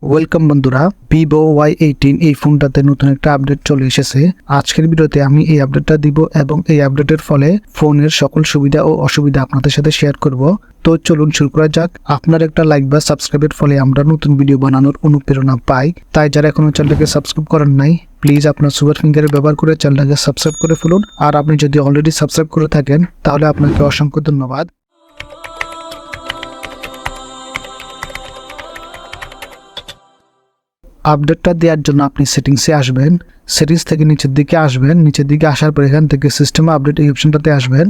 Welcome বন্ধুরা, Vivo Y18 এই ফোনটাতে নতুন একটা আপডেট চলে এসেছে। আজকের ভিডিওতে আমি এই আপডেটটা দিব এবং এই আপডেটের ফলে ফোনের সকল সুবিধা ও অসুবিধা আপনাদের সাথে শেয়ার করব। তো চলুন শুরু করা যাক। আপনার একটা লাইক বা সাবস্ক্রাইবের ফলে আমরা নতুন ভিডিও বানানোর অনুপ্রেরণা পাই। তাই যারা এখনো চ্যানেলটাকে সাবস্ক্রাইব করেন নাই, প্লিজ আপনার সুপার ফিঙ্গারে ব্যবহার করে চ্যানেলটাকে সাবস্ক্রাইব করে ফেলুন। আর আপনি যদি অলরেডি সাবস্ক্রাইব করে থাকেন তাহলে আপনাকে অসংখ্য ধন্যবাদ। আপডেটটা দেওয়ার জন্য আপনি সেটিংসে আসবেন। সেটিংস থেকে নিচের দিকে আসবেন। নিচের দিকে আসার পর এখান থেকে সিস্টেম আপডেট এই অপশনটাতে আসবেন।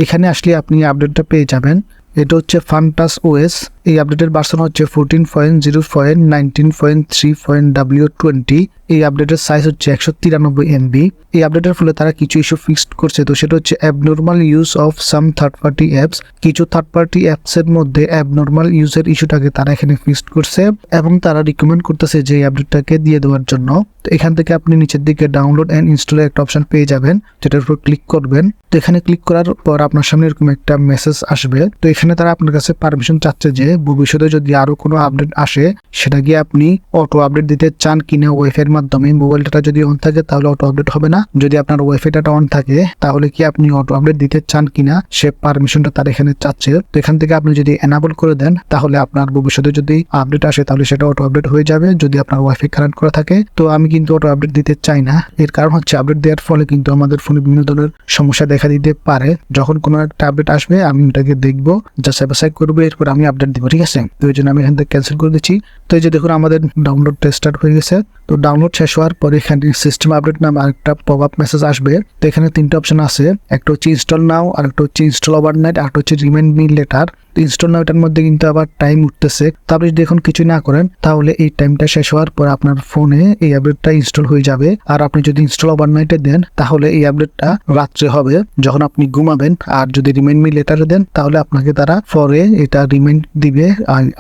এখানে আসলে আপনি আপডেটটা পেয়ে যাবেন। এটা হচ্ছে ফানটাস ওএস। এই আপডেটের ভার্সন হচ্ছে 14.0.19.3.W20। এই আপডেটের সাইজ হচ্ছে 193 MB। এই আপডেটের ফলে তারা কিছু ইস্যু ফিক্সড করছে। তো সেটা হচ্ছে abnormal use of some third party apps. কিছু থার্ড পার্টি অ্যাপসের মধ্যে অ্যাবনর্মাল ইউজের ইস্যুটাকে তারা এখানে ফিক্সড করছে এবং তারা রিকমেন্ড করতেছে যে এই আপডেটটাকে দিয়ে দেওয়ার জন্য। তো এখান থেকে আপনি নিচের দিকে ডাউনলোড অ্যান্ড ইনস্টলের একটা অপশন পেয়ে যাবেন, যেটার উপর ক্লিক করবেন। তো এখানে ক্লিক করার পর আপনার সামনে এরকম একটা মেসেজ আসবে। তো এখানে তারা আপনার কাছে পারমিশন চাচ্ছে যে ভবিষ্যতে যদি আরো কোনো আপডেট আসে সেটা গিয়ে আপনি অটো আপডেট দিতে চান কিনা ওয়াইফাই এর মাধ্যমে। মোবাইল ডাটা যদি অন থাকে তাহলে অটো আপডেট হবে না। যদি আপনার ওয়াইফাই ডাটা অন থাকে তাহলে কি আপনি অটো আপডেট দিতে চান কিনা সে পারমিশনটা তারা এখানে চাচ্ছে। তো এখান থেকে আপনি যদি এনাবল করে দেন তাহলে আপনার ভবিষ্যতে যদি আপডেট আসে তাহলে সেটা অটো আপডেট হয়ে যাবে যদি আপনার ওয়াইফাই কানেক্ট করা থাকে। তো আমি কিন্তু অটো আপডেট দিতে চাই না। এর কারণ হচ্ছে আপডেট দেওয়ার ফলে কিন্তু আমাদের ফোনে বিভিন্ন ধরনের সমস্যা দেখা দিতে পারে। যখন কোনো একটা আপডেট আসবে আমি ওটাকে দেখবো, যাচাই বাছাই করবো, এরপর আমি আপডেট দিব, ঠিক আছে? তো এই জন্য আমি এখান থেকে ক্যান্সেল করে দিচ্ছি। তো এই যে দেখুন আমাদের ডাউনলোডটা স্টার্ট হয়ে গেছে। তো ডাউনলোড শেষ হওয়ার পরে এখানে সিস্টেম আপডেট নামে আরেকটা পপ আপ মেসেজ আসবে। তো এখানে তিনটা অপশন আছে, একটা হচ্ছে ইনস্টল নাও, আরেকটা হচ্ছে ইনস্টল ওভারনাইট, আরেকটা হচ্ছে রিমাইন্ড মি লেটার। ইনস্টল নাও এটার মধ্যে কিন্তু আবার টাইম উঠতেছে। তো আপনি যদি এখন কিছু না করেন তাহলে এই টাইমটা শেষ হওয়ার পর আপনার ফোনে এই আপডেটটা ইনস্টল হয়ে যাবে। আর আপনি যদি ইনস্টল ওভারনাইটে দেন তাহলে এই আপডেটটা রাত্রে হবে যখন আপনি ঘুমাবেন। আর যদি রিমাইন্ড মি লেটারে দেন তাহলে আপনাকে তারা পরে এটা রিমাইন্ড দিবে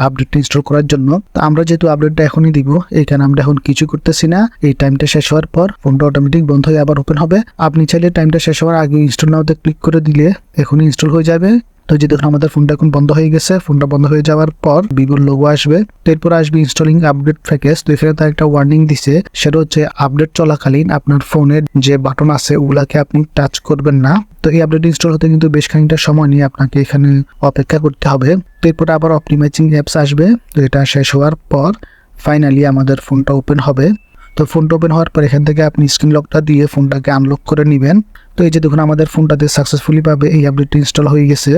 আপডেটটা ইনস্টল করার জন্য। তো আমরা যেহেতু আপডেটটা এখনই দিব, এখানে আমরা এখন কিছু করতেছি না। এই টাইমটা শেষ হওয়ার পর ফোনটা অটোমেটিক বন্ধ হয়ে আবার ওপেন হবে। আপনি চাইলে টাইমটা শেষ হওয়ার আগে ইনস্টল নাওতে ক্লিক করে দিলে এখনই ইনস্টল হয়ে যাবে। তো যে দেখুন আমাদের ফোনটা এখন বন্ধ হয়ে গেছে। ফোনটা বন্ধ হয়ে যাওয়ার পর ভিভোর লোগো আসবে। তো এরপর আসবে ইনস্টলিং আপডেট প্যাকেজ। তো এখানে তার একটা ওয়ার্নিং দিছে, সেটা হচ্ছে আপডেট চলাকালীন আপনার ফোনের যে বাটন আছে ওগুলাকে আপনি টাচ করবেন না। তো এই আপডেট ইনস্টল হতে কিন্তু বেশ খানিকটা সময় নিয়ে আপনাকে এখানে অপেক্ষা করতে হবে। তো এরপর আবার অপটিমাইজিং অ্যাপস আসবে। তো এটা শেষ হওয়ার পর ফাইনালি আমাদের ফোনটা ওপেন হবে। তো ফোনটা ওপেন হওয়ার পর এখান থেকে আপনি স্ক্রিন লকটা দিয়ে ফোনটাকে আনলক করে নেবেন। তো এই যে দেখুন আমাদের ফোনটাতে সাকসেসফুলি ভাবে এই আপডেটটি ইনস্টল হয়ে গেছে।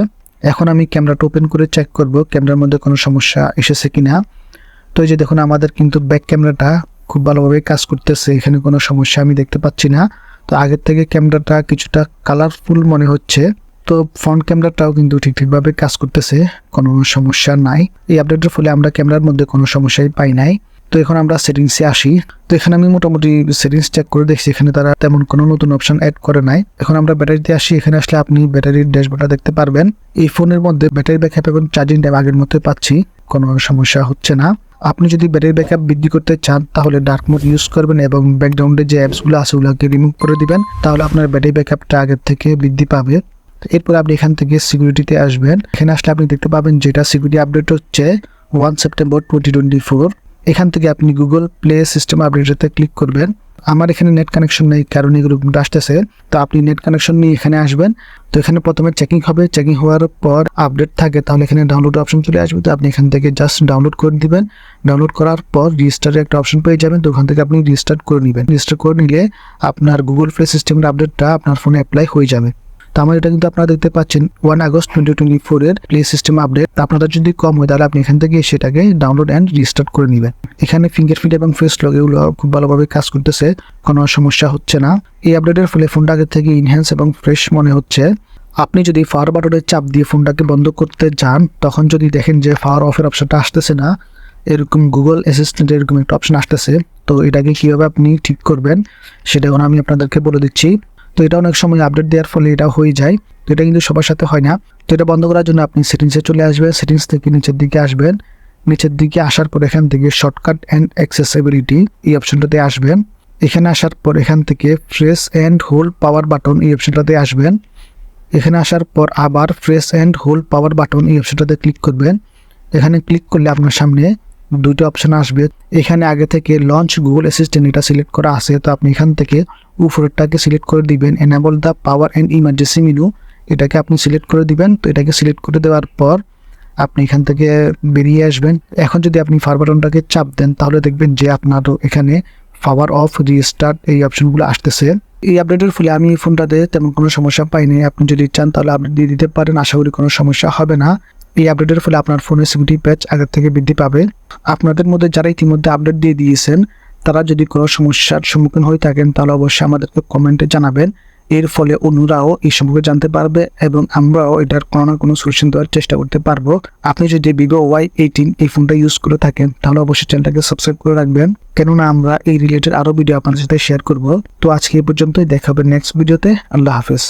এখন আমি ক্যামেরাটা ওপেন করে চেক করব ক্যামেরার মধ্যে কোনো সমস্যা এসেছে কিনা। তো এই যে দেখুন আমাদের কিন্তু ব্যাক ক্যামেরাটা খুব ভালোভাবে কাজ করতেছে, এখানে কোনো সমস্যা আমি দেখতে পাচ্ছি না। তো আগের থেকে ক্যামেরাটা কিছুটা কালারফুল মনে হচ্ছে। তো ফ্রন্ট ক্যামেরাটাও কিন্তু ঠিকঠাকভাবে কাজ করতেছে, কোনো সমস্যা নাই। এই আপডেটের ফলে আমরা ক্যামেরার মধ্যে কোনো সমস্যাই পাই নাই। তো এখন আমরা সেটিংসে আসি। তো এখানে আমি মোটামুটি সেটিংস চেক করে দেখছি, এখানে তারা তেমন কোনো নতুন অপশন অ্যাড করে নাই। এখন আমরা ব্যাটারিতে আসি। এখানে আসলে আপনি ব্যাটারির ড্যাশবোর্ডটা দেখতে পারবেন। এই ফোনের মধ্যে ব্যাটারি ব্যাকআপ এবং চার্জিং টাইম আগের মতোই পাচ্ছি, কোনো সমস্যা হচ্ছে না। আপনি যদি ব্যাটারি ব্যাকআপ বৃদ্ধি করতে চান তাহলে ডার্ক মোড ইউজ করবেন এবং ব্যাকগ্রাউন্ডে যে অ্যাপসগুলো আছে ওগুলোকে রিমুভ করে দিবেন, তাহলে আপনার ব্যাটারি ব্যাকআপটা আগের থেকে বৃদ্ধি পাবে। এরপর আপনি এখান থেকে সিকিউরিটিতে আসবেন। এখানে আসলে আপনি দেখতে পাবেন যেটা সিকিউরিটি আপডেট হচ্ছে 1 সেপ্টেম্বর 2024। এখান থেকে আপনি গুগল প্লে সিস্টেম আপডেটে ক্লিক করবেন। আমার এখানে নেট কানেকশন নেই কারণ এগুলো আসতেছে। তো আপনি নেট কানেকশন নিয়ে এখানে আসবেন। তো এখানে প্রথমে চেকিং হবে। চেকিং হওয়ার পর আপডেট থাকে তাহলে এখানে ডাউনলোড অপশন চলে আসবে। তো আপনি এখান থেকে জাস্ট ডাউনলোড করে দিবেন। ডাউনলোড করার পর রিস্টার্টের একটা অপশন পেয়ে যাবেন। তো ওখান থেকে আপনি রিস্টার্ট করে নেবেন। রিস্টার্ট করে নিলে আপনার গুগল প্লে সিস্টেমের আপডেটটা আপনার ফোনে অ্যাপ্লাই হয়ে যাবে। তো আমার এটা কিন্তু আপনারা দেখতে পাচ্ছেন 1 আগস্ট 2024 এর প্লে সিস্টেম আপডেট। আপনাদের যদি কম হয় তাহলে আপনি এখান থেকে সেটাকে ডাউনলোড অ্যান্ড রিস্টার্ট করে নেবেন। এখানে ফিঙ্গারপ্রিন্ট এবং ফেস লক এগুলো খুব ভালোভাবে কাজ করতেছে, কোনো সমস্যা হচ্ছে না। এই আপডেটের ফলে ফোনটা আগে থেকে ইনহ্যান্স এবং ফ্রেশ মনে হচ্ছে। আপনি যদি পাওয়ার বাটনের চাপ দিয়ে ফোনটাকে বন্ধ করতে যান তখন যদি দেখেন যে পাওয়ার অফের অপশনটা আসতেছে না, এরকম গুগল অ্যাসিস্ট্যান্ট এরকম একটা অপশন আসতেছে, তো এটাকে কীভাবে আপনি ঠিক করবেন সেটা এখন আমি আপনাদেরকে বলে দিচ্ছি। তো এটা অনেক সময় আপডেট দেওয়ার ফলে এটা হয়ে যায়, তো এটা কিন্তু সবার সাথে হয় না। তো এটা বন্ধ করার জন্য আপনি সেটিংসে চলে আসবেন। সেটিংস থেকে নিচের দিকে আসবেন। নিচের দিকে আসার পর এখান থেকে শর্টকাট অ্যান্ড অ্যাক্সেসিবিলিটি এই অপশনটাতে আসবেন। এখানে আসার পর এখান থেকে press and hold power button এই অপশনটাতে আসবেন। এখানে আসার পর আবার press and hold power button এই অপশনটাতে ক্লিক করবেন। এখানে ক্লিক করলে আপনার সামনে দুইটা অপশন আসবে। এখানে আগে থেকে লঞ্চ গুগল অ্যাসিস্ট্যান্ট এটা সিলেক্ট করা আছে, তো আপনি এখান থেকে উপরেরটাকে সিলেক্ট করে দিবেন, enable the power and emergency menu, এটাকে আপনি সিলেক্ট করে দিবেন। তো এটাকে সিলেক্ট করে দেওয়ার পর আপনি এখান থেকে বেরিয়ে আসবেন। এখন যদি আপনি পাওয়ার বাটনটাকে চাপ দেন তাহলে দেখবেন যে আপনার এখানে পাওয়ার অফ, রিস্টার্ট এই অপশনগুলো আসতেছে। এই আপডেটের ফলে আমি এই ফোনটাতে তেমন কোনো সমস্যা পাইনি। আপনি যদি চান তাহলে আপডেট দিয়ে দিতে পারেন, আশা করি কোনো সমস্যা হবে না। এই আপডেটের ফলে আপনার ফোনের সিকিউরিটি প্যাচ আগের থেকে বৃদ্ধি পাবে। আপনাদের মধ্যে যারা ইতিমধ্যে আপডেট দিয়ে দিয়েছেন তারা যদি কোনো সমস্যার সম্মুখীন হয়ে থাকেন তাহলে অবশ্যই আমাদেরকে কমেন্টে জানাবেন। এর ফলে অন্যরাও এই সম্পর্কে জানতে পারবে এবং আমরাও এটার কোনো না কোনো সলিউশন দেওয়ার চেষ্টা করতে পারবো। আপনি যদি Vivo Y18 এই ফোনটা ইউজ করে থাকেন তাহলে অবশ্যই চ্যানেলটাকে সাবস্ক্রাইব করে রাখবেন, কেননা আমরা এই রিলেটেড আরও ভিডিও আপনাদের সাথে শেয়ার করব। তো আজকে এই পর্যন্তই, দেখা হবে নেক্সট ভিডিওতে। আল্লাহ হাফেজ।